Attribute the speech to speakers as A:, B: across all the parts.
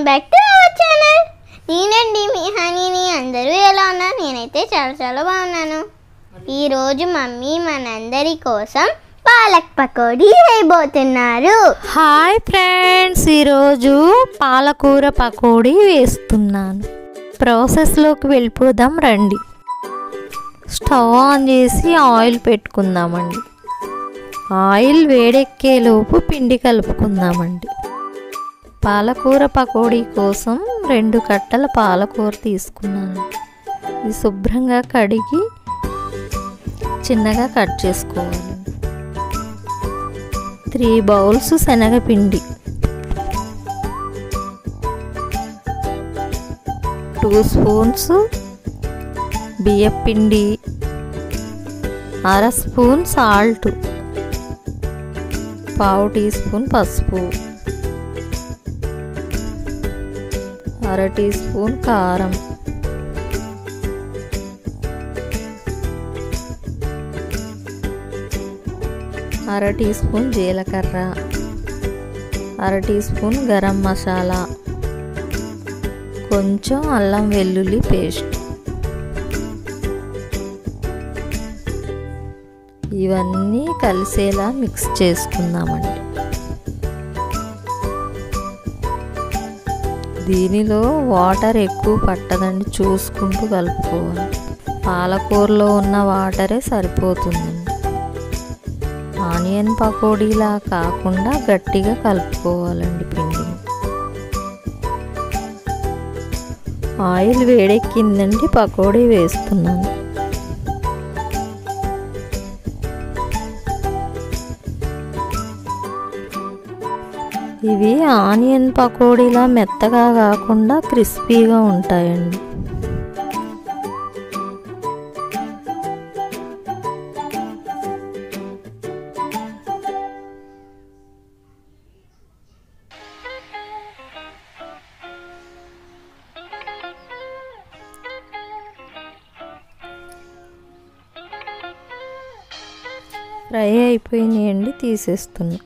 A: Back to our channel. నేనండి మీ హనీని. అందరూ ఎలా ఉన్నారు? నేనైతే చాలా బాగున్నాను. ఈరోజు మమ్మీ మనందరి కోసం పాలక్ పకోడీ వేయబోతున్నారు.
B: హాయ్ ఫ్రెండ్స్, ఈరోజు పాలకూర పకోడీ వేస్తున్నాను. ప్రాసెస్లోకి వెళ్ళిపోదాం రండి. స్టవ్ ఆన్ చేసి ఆయిల్ పెట్టుకుందామండి. ఆయిల్ వేడెక్కేలోపు పిండి కలుపుకుందామండి. పాలకూర పకోడీ కోసం 2 కట్టల పాలకూర తీసుకున్నాను. ఇది శుభ్రంగా కడిగి చిన్నగా కట్ చేసుకోవాలి. 3 బౌల్స్ శనగపిండి, 2 స్పూన్స్ బియ్యపిండి, 1/2 స్పూన్ సాల్ట్, 1/2 టీ స్పూన్ పసుపు, 1/2 టీ స్పూన్ కారం, 1/2 టీ స్పూన్ జీలకర్ర, 1/2 టీ స్పూన్ గరం మసాలా, కొంచెం అల్లం వెల్లుల్లి పేస్ట్. ఇవన్నీ కలిసేలా మిక్స్ చేసుకుందామండి. దీనిలో వాటర్ ఎక్కువ పట్టదండి, చూసుకుంటూ కలుపుకోవాలి. పాలకూరలో ఉన్న వాటరే సరిపోతుందండి. ఆనియన్ పకోడీలా కాకుండా గట్టిగా కలుపుకోవాలండి పిండిని. ఆయిల్ వేడెక్కిందండి, పకోడీ వేస్తున్నాను. ఇవి ఆనియన్ పకోడీలా మెత్తగా కాకుండా క్రిస్పీగా ఉంటాయండి. ఫ్రై అయిపోయినాయండి, తీసేస్తున్నా.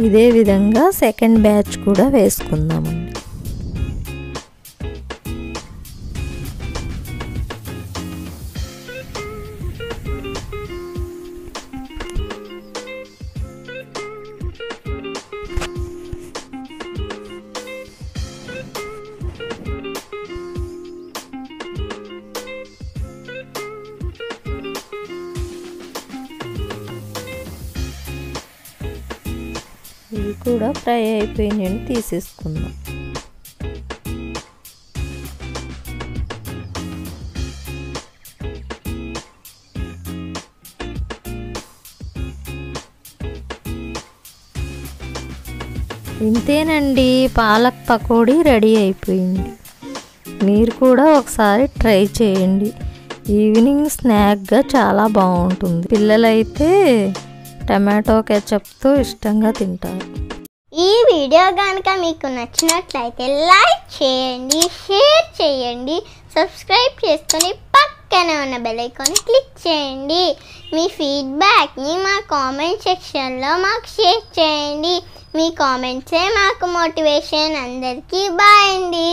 B: ఇదే విధంగా సెకండ్ బ్యాచ్ కూడా వేసుకుందామండి. ఇవి కూడా ఫ్రై అయిపోయినాయని తీసేసుకుందాం. ఇంతేనండి, పాలక్ పకోడీ రెడీ అయిపోయింది. మీరు కూడా ఒకసారి ట్రై చేయండి. ఈవినింగ్ స్నాక్గా చాలా బాగుంటుంది. పిల్లలైతే టమాటో కెచప్తో ఇష్టంగా తింటారు.
A: ఈ వీడియో కనుక మీకు నచ్చినట్లయితే లైక్ చేయండి, షేర్ చేయండి, సబ్స్క్రైబ్ చేసుకొని పక్కనే ఉన్న బెల్ ఐకాన్ క్లిక్ చేయండి. మీ ఫీడ్బ్యాక్ని మా కామెంట్ సెక్షన్లో మాకు షేర్ చేయండి. మీ కామెంట్సే మాకు మోటివేషన్. అందరికీ బాయ్ అండి.